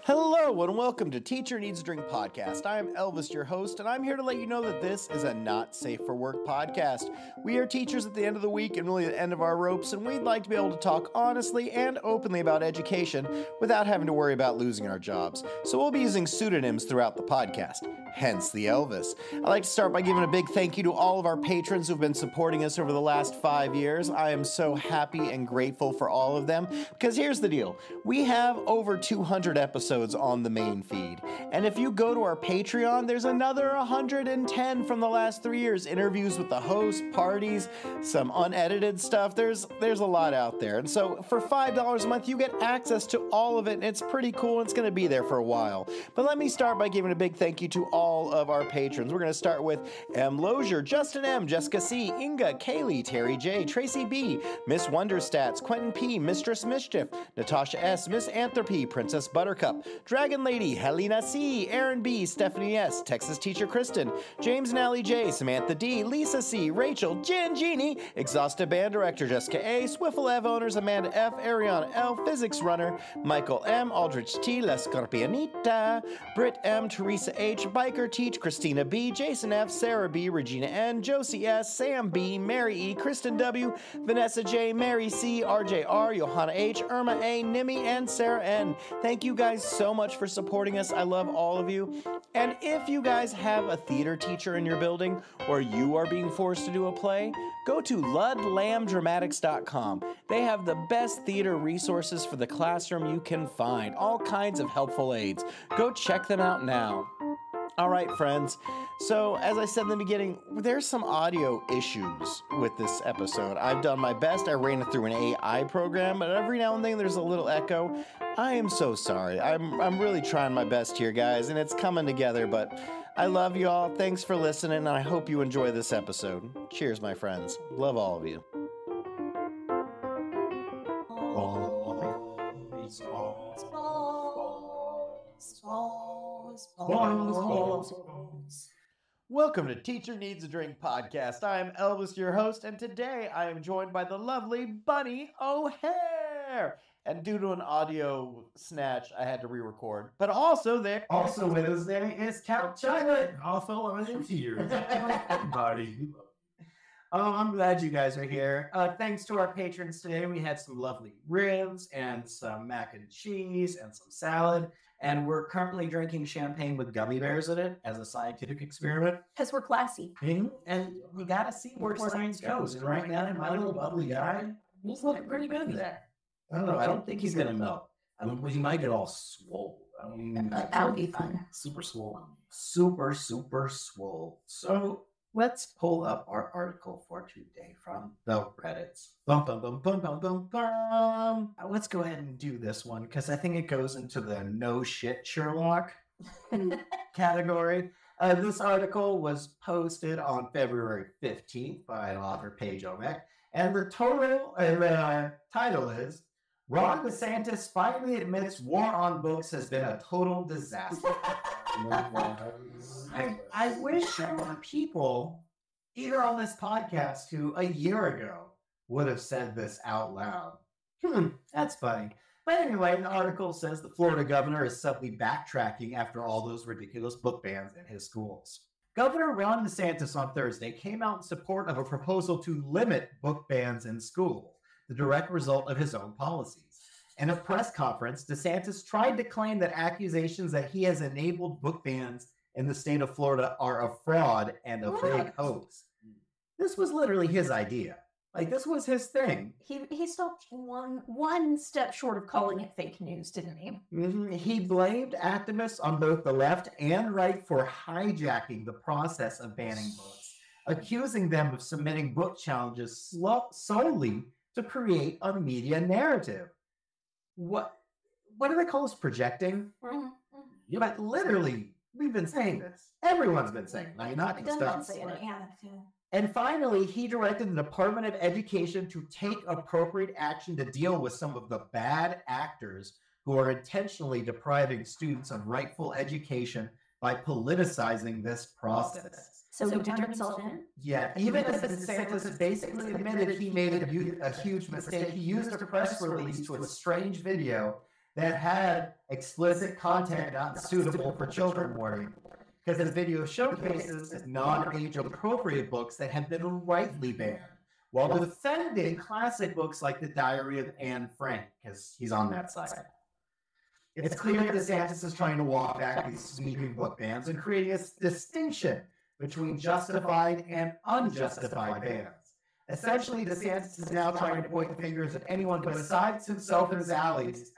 Hello and welcome to Teacher Needs a Drink podcast. I am Elvis, your host, and I'm here to let you know that this is a not safe for work podcast. We are teachers at the end of the week and really at the end of our ropes, and we'd like to be able to talk honestly and openly about education without having to worry about losing our jobs. So we'll be using pseudonyms throughout the podcast, hence the Elvis. I'd like to start by giving a big thank you to all of our patrons who've been supporting us over the last 5 years. I am so happy and grateful for all of them, because here's the deal. We have over 200 episodes on the main feed. And if you go to our Patreon, there's another 110 from the last 3 years. Interviews with the host, parties, some unedited stuff. There's a lot out there. And so for $5 a month, you get access to all of it. And it's pretty cool. And it's going to be there for a while. But let me start by giving a big thank you to all of our patrons. We're going to start with M. Lozier, Justin M., Jessica C., Inga, Kaylee, Terry J., Tracy B., Miss Wonderstats, Quentin P., Mistress Mischief, Natasha S., Miss Anthropy, Princess Buttercup, Dragon Lady, Helena C., Aaron B., Stephanie S., Texas Teacher Kristen, James and Allie J., Samantha D., Lisa C., Rachel, Jen Genie, Exhausted Band Director Jessica A., Swiffle Ev Owners Amanda F., Ariana L., Physics Runner, Michael M., Aldrich T., La Scorpionita, Britt M., Teresa H., Biker Teach, Christina B., Jason F., Sarah B., Regina N., Josie S., Sam B., Mary E., Kristen W., Vanessa J., Mary C., RJR, Johanna H., Irma A., Nimi, and Sarah N. Thank you guys so much for supporting us. I love all of you. And if you guys have a theater teacher in your building or you are being forced to do a play, go to ludlamdramatics.com. They have the best theater resources for the classroom you can find. All kinds of helpful aids. Go check them out now. All right, friends. So, as I said in the beginning, there's some audio issues with this episode. I've done my best. I ran it through an AI program, but every now and then there's a little echo. I am so sorry. I'm really trying my best here, guys, and it's coming together, but I love you all. Thanks for listening, and I hope you enjoy this episode. Cheers, my friends. Love all of you. Welcome to Teacher Needs a Drink podcast. I am Elvis, your host, and today I am joined by the lovely Bunny O'Hare. And due to an audio snatch, I had to re-record. But also with us there is Count Chocolate. Also, I'm here. Everybody. Oh, I'm glad you guys are here. Thanks to our patrons today, we had some lovely ribs and some mac and cheese and some salad. And we're currently drinking champagne with gummy bears in it as a scientific experiment. Because we're classy. Mm-hmm. And we got to see where science goes. And right now, my little bubbly guy, he's looking pretty good there. I don't know. I don't think he's going to melt. I mean, he might get all swole. That would be fun. Super swole. Super swole. So let's pull up our article for today from the Reddits. Let's go ahead and do this one because I think it goes into the no shit Sherlock category. This article was posted on February 15th by author Paige Omek, and the title is Ron DeSantis finally admits war on books has been a total disaster. I wish there were people, either on this podcast who a year ago would have said this out loud. That's funny. But anyway, the article says the Florida governor is suddenly backtracking after all those ridiculous book bans in his schools. Governor Ron DeSantis on Thursday came out in support of a proposal to limit book bans in schools, the direct result of his own policies. In a press conference, DeSantis tried to claim that accusations that he has enabled book bans in the state of Florida are a fraud and a fake hoax. This was literally his idea. Like, this was his thing. He stopped one step short of calling it fake news, didn't he? Mm-hmm. He blamed activists on both the left and right for hijacking the process of banning books, accusing them of submitting book challenges solely to create a media narrative. What do they call this? Projecting? Mm-hmm. Yeah, but literally, we've been saying this. Everyone's been saying it. Not just us. And finally, he directed the Department of Education to take appropriate action to deal with some of the bad actors who are intentionally depriving students of rightful education by politicizing this process. So he turned himself in? Yeah, even as DeSantis basically admitted he made a huge mistake, he used a press release to a strange video that had explicit content not suitable for children warning, because the video showcases non-age appropriate books that have been rightly banned, while defending classic books like The Diary of Anne Frank, because he's on that side. It's clear DeSantis is trying to walk back these sweeping book bans and creating a distinction between justified and unjustified bans. Essentially, DeSantis is now trying to point the fingers at anyone besides himself and his allies,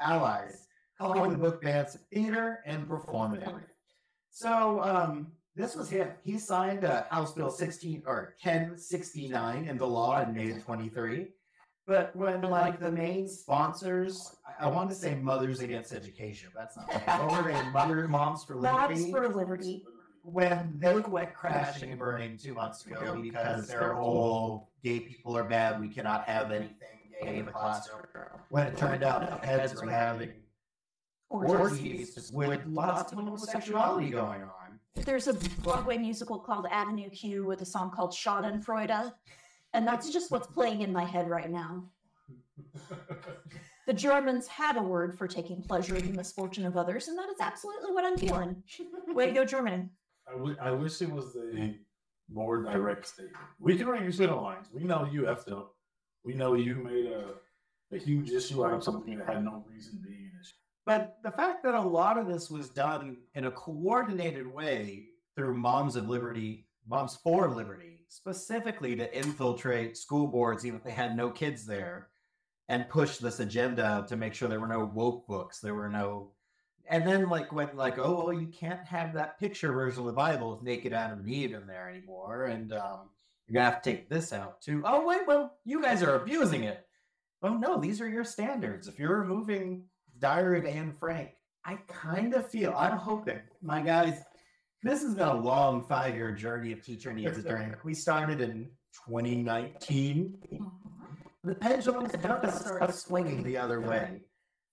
calling the book bans theater and performative. So this was him. He signed House Bill 1069 into law in May of 23. But when the main sponsors, I want to say Mothers Against Education, that's not right. What were they? Moms for Liberty? Moms for Liberty. When they went crashing and burning 2 months ago because their whole gay people are bad, we cannot have anything gay in the classroom. When it turned out heads were having orgies with lots of homosexuality going on. There's a Broadway musical called Avenue Q with a song called Schadenfreude, and that's just what's playing in my head right now. The Germans had a word for taking pleasure in the misfortune of others, and that is absolutely what I'm feeling. Way to go, Germany. I wish it was a more direct statement. We can bring your shit on lines. We know you effed up. We know you made a huge issue out of something that had no reason being an issue. But the fact that a lot of this was done in a coordinated way through Moms for Liberty, specifically to infiltrate school boards, even if they had no kids there, and push this agenda to make sure there were no woke books, there were no... And then oh, well, you can't have that picture version of the Bible with naked Adam and Eve in there anymore, and you're going to have to take this out too. Oh, wait, well, you guys are abusing it. Oh, no, these are your standards. If you're removing Diary of Anne Frank, I kind of feel, I'm hoping, my guys, this has been a long 5-year journey of Teacher Needs a Drink. We started in 2019. The pendulum's about to start swinging the other way.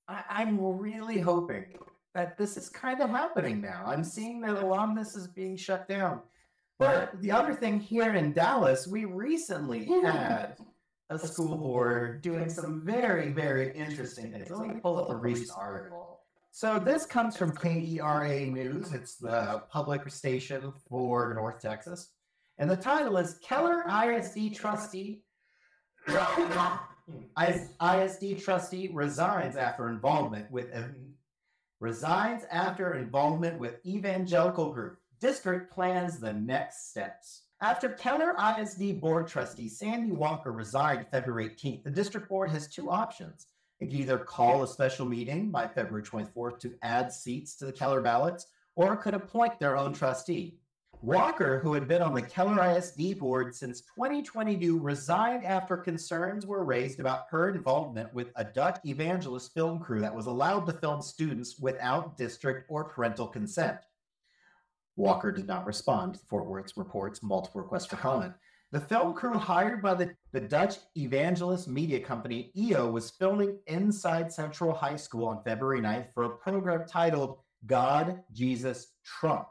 I'm really hoping that this is kind of happening now. I'm seeing that a lot of this is being shut down. But the other thing here in Dallas, we recently had a school board doing some very, very interesting things. Let me pull up a recent article. So this comes from KERA News. It's the public station for North Texas. And the title is Keller ISD Trustee resigns after involvement with evangelical group. District plans the next steps. After Keller ISD board trustee Sandy Walker resigned February 18th, the district board has two options. It could either call a special meeting by February 24th to add seats to the Keller ballots, or it could appoint their own trustee. Walker, who had been on the Keller ISD board since 2022, resigned after concerns were raised about her involvement with a Dutch evangelist film crew that was allowed to film students without district or parental consent. Walker did not respond. Fort Worth reports multiple requests for comment. The film crew hired by the Dutch evangelist media company EO was filming inside Central High School on February 9th for a program titled God, Jesus, Trump!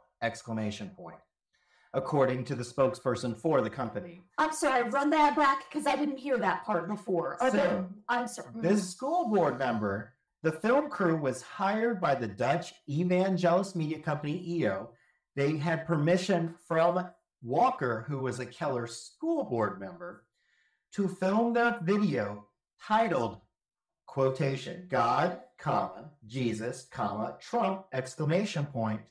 According to the spokesperson for the company. I'm sorry, run that back because I didn't hear that part before. So, I'm sorry. This school board member, the film crew was hired by the Dutch evangelist media company EO. They had permission from Walker, who was a Keller school board member, to film the video titled, quotation, God, comma, Jesus, comma, Trump, exclamation point,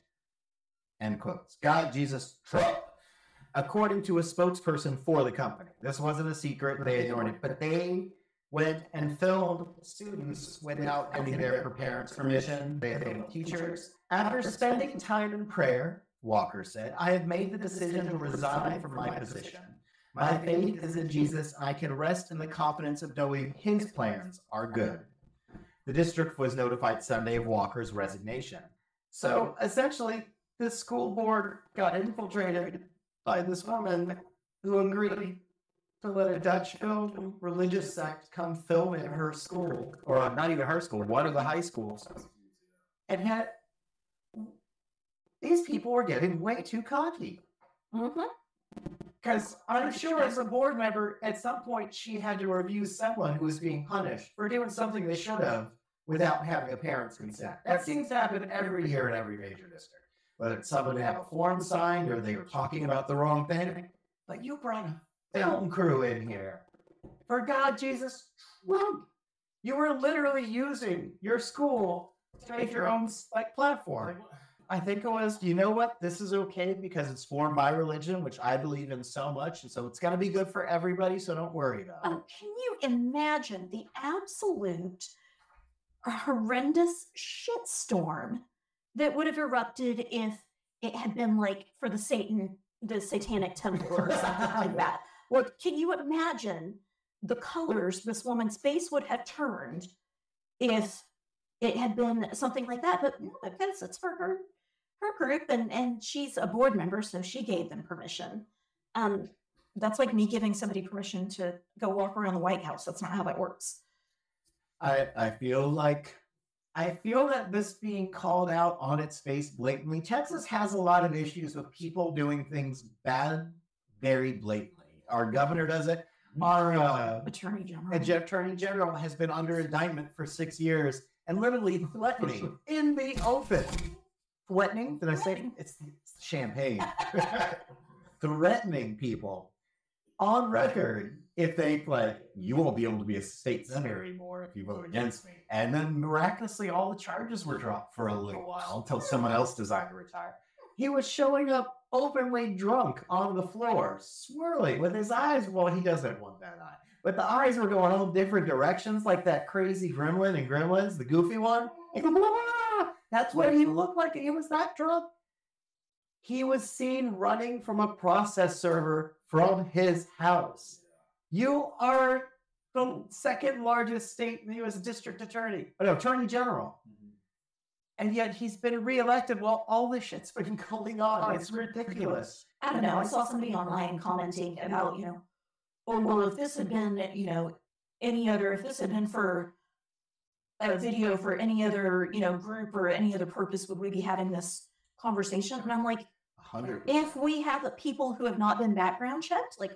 end quotes. God, Jesus, Trump. According to a spokesperson for the company. This wasn't a secret, they ignored it, but they went and filmed students without any of their parents' permission. They filmed teachers. After spending time in prayer, Walker said, I have made the decision to resign from my position. My faith is in Jesus. I can rest in the confidence of knowing his plans are good. The district was notified Sunday of Walker's resignation. So essentially, the school board got infiltrated by this woman who agreed to let a Dutch film religious sect come film in her school, or not even her school, one of the high schools. And yet, these people were getting way too cocky. Because I'm sure as a board member, at some point, she had to review someone who was being punished for doing something they should have without having a parent's consent. That seems to happen every year in every major district. Whether it's someone to have a form signed or they were talking about the wrong thing. But you brought a film crew in here. For God, Jesus, Trump. You were literally using your school to make your own platform. I think it was, you know what? This is okay because it's for my religion, which I believe in so much. And so it's going to be good for everybody. So don't worry about it. Can you imagine the absolute horrendous shitstorm that would have erupted if it had been like for the Satanic Temple or something like that? Well, can you imagine the colors this woman's face would have turned if it had been something like that? But no, because it's for her group, and she's a board member, so she gave them permission. That's like me giving somebody permission to go walk around the White House. That's not how that works. I feel that this being called out on its face blatantly. Texas has a lot of issues with people doing things bad very blatantly. Our governor does it. Our Attorney General has been under indictment for 6 years and literally threatening in the open. Threatening? Did I say it's champagne? Threatening people on record if they you won't be able to be a state senator anymore if you vote against me. And then miraculously, all the charges were dropped for a little while until someone else decided to retire. He was showing up openly drunk on the floor, swirling with his eyes. Well, he doesn't want that eye. But the eyes were going all different directions, like that crazy gremlin in Gremlins, the goofy one. That's what he looked like. He was that drunk. He was seen running from a process server from his house. You are the second largest state in the U.S. attorney general. And yet he's been reelected while all this shit's been going on. It's ridiculous. I don't know. I saw somebody online commenting about, oh, well, if this had been, if this had been for a video for any other, group or any other purpose, would we be having this conversation? And I'm like, 100%. If we have people who have not been background checked, like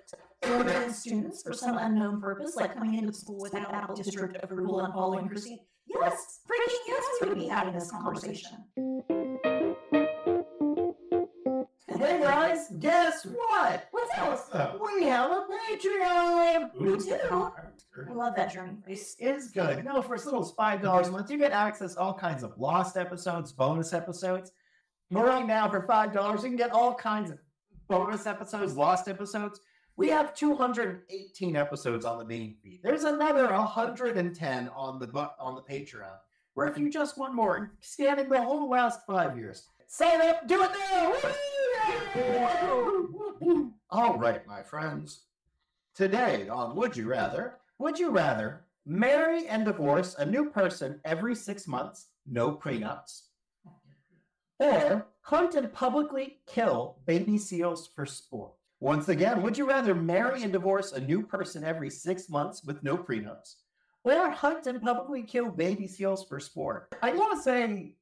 students for some unknown purpose, like coming into school without district approval and following procedure, yes, freaking yes, we would be having this conversation. Hey guys, guess what? What's else? We have a Patreon. We do. I love that journey. This is good. For as little as $5 a month, you get access to all kinds of lost episodes, bonus episodes. But right now, for $5, you can get all kinds of bonus episodes, lost episodes. We have 218 episodes on the main feed. There's another 110 on the Patreon. Where if you just want more, scanning the whole last 5 years. Sign up, do it now! All right, my friends. Today on Would You Rather marry and divorce a new person every 6 months, no prenups? Or hunt and publicly kill baby seals for sport? Once again, would you rather marry and divorce a new person every 6 months with no prenups? Or hunt and publicly kill baby seals for sport? I want to say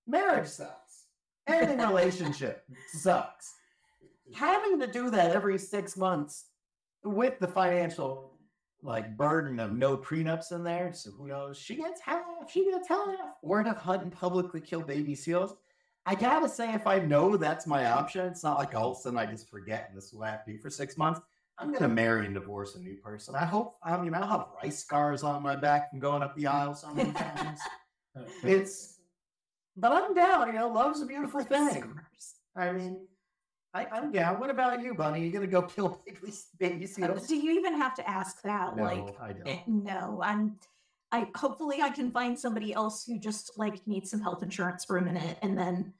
marriage sucks. Any relationship sucks. Having to do that every 6 months with the financial burden of no prenups in there, so who knows? She gets half. Or to hunt and publicly kill baby seals. I gotta say, if I know that's my option, it's not like all of a sudden I just forget and this is what I have to do for 6 months. I'm gonna marry and divorce a new person. I'll have rice scars on my back from going up the aisle so many times. But I'm down, love's a beautiful thing. I'm down. What about you, Bunny? You gonna go kill baby seals? Do you even have to ask that? No, I don't. No, hopefully I can find somebody else who just needs some health insurance for a minute, and then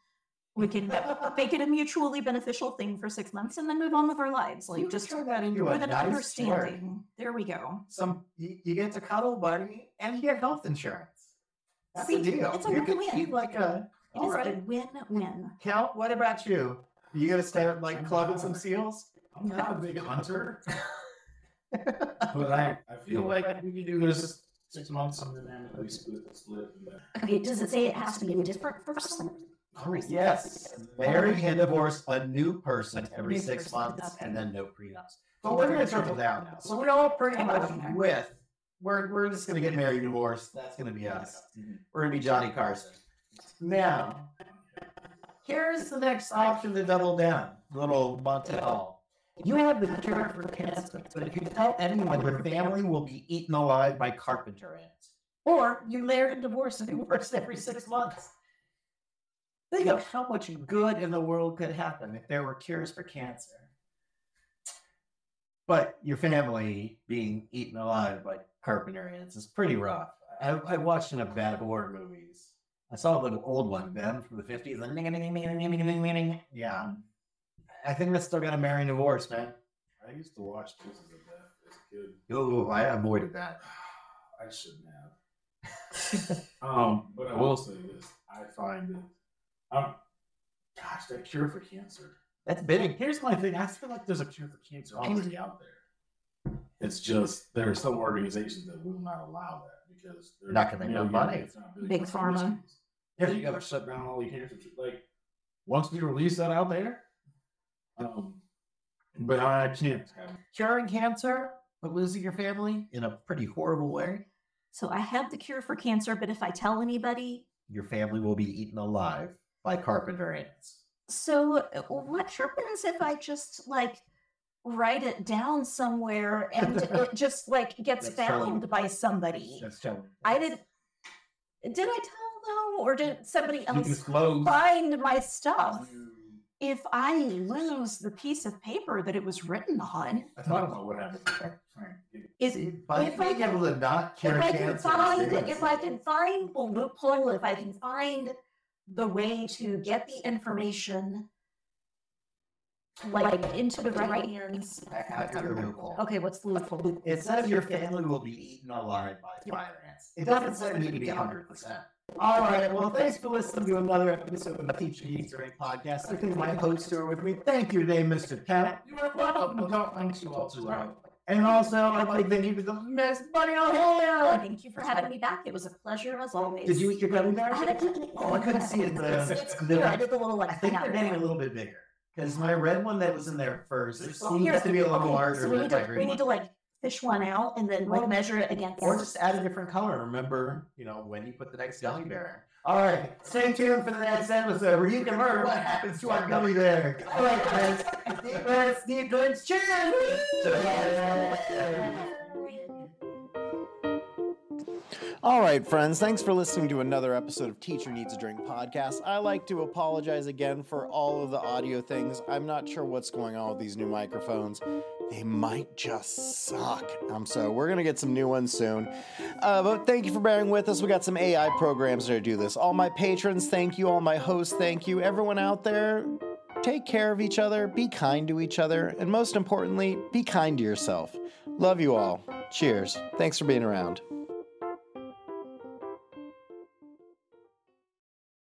we can make it a mutually beneficial thing for 6 months and then move on with our lives. Just turn that into with a an nice understanding. There we go. You get to cuddle Bunny and you get health insurance. That's See, the deal. it's a You could win-win. keep It is a win-win. Cal, what about you? You gonna start clubbing some seals? I'm not a big hunter. But I feel like we can do this 6 months and then amicably split. Okay, does it say it has to be a different person? Yes. Marry and divorce a new person every 6 months and then no prenups. So we're going to trickle down now. So we're all pretty much with We're just gonna get married, divorced. That's gonna be us. We're gonna be Johnny Carson. Now, here's the next option to double down. Little Montel. You have the cure for cancer, but if you tell anyone, your family will be eaten alive by carpenter ants. Or you marry and divorce every 6 months. Think of how much good in the world could happen if there were cures for cancer. But your family being eaten alive by carpenter ants is pretty rough. I watched enough bad horror movies. I saw the old one, Ben, from the 50s. Yeah. I think that's still got to marry and divorce, man. I used to watch Pieces of Death as a kid. Oh, I avoided that. I shouldn't have. But I will say this: I find it. Gosh, that cure for cancer. That's big. Here's my thing: I feel like there's a cure for cancer already out there. It's just there are some organizations that will not allow that because they're not going to make no money. It's not really Big pharma. Yeah, you got to shut down all the cancer. Like once we release that out there. But I can't have Curing cancer, but losing your family in a pretty horrible way. So I have the cure for cancer, but if I tell anybody, Your family will be eaten alive by carpenter ants. so what happens if I just like write it down somewhere and it just like gets That's totally- found by somebody? That's terrible. Did I tell them or did somebody You else disclose. find my stuff? If I lose the piece of paper that it was written on, I don't know what happened. is But if I being able to not cure if I can cancer. find is- if I can find the loophole, if I can find the way to get the information like into the right hands. I have your loophole. Okay, what's the loophole? It says your family will be eaten alive by fire ants. It doesn't say need to be 100%. All right. Well, thanks for listening to another episode of the Teacher Needs Drink podcast. I think my hosts who are with me. Thank you today, Mr. Kemp. You are welcome. No, thanks you all too. And also, I'd like to thank you to Miss Bunny O'Hare. Thank you for having me back. It was a pleasure as always. Did you eat your gummy bear? I had a cookie. Oh, I couldn't see it. It's clear. I did the little I like think thing out they're getting a there. little bit bigger. Because my red one that was in there first, it Well, seems here's to be a little okay, larger so we than need my to green one. like fish one out and then like measure it against. Or just add a different color. Remember, when you put the next gummy bear in. All right, stay tuned for the next episode where you can learn what happens to our gummy bear. All right, friends. Deep breaths, deep drinks. Cheers! All right, friends, thanks for listening to another episode of Teacher Needs a Drink podcast. I like to apologize again for all of the audio things. I'm not sure what's going on with these new microphones. They might just suck. So we're going to get some new ones soon. But thank you for bearing with us. We got some AI programs to do this. All my patrons, thank you. All my hosts, thank you. Everyone out there, take care of each other, be kind to each other, and most importantly, be kind to yourself. Love you all. Cheers. Thanks for being around.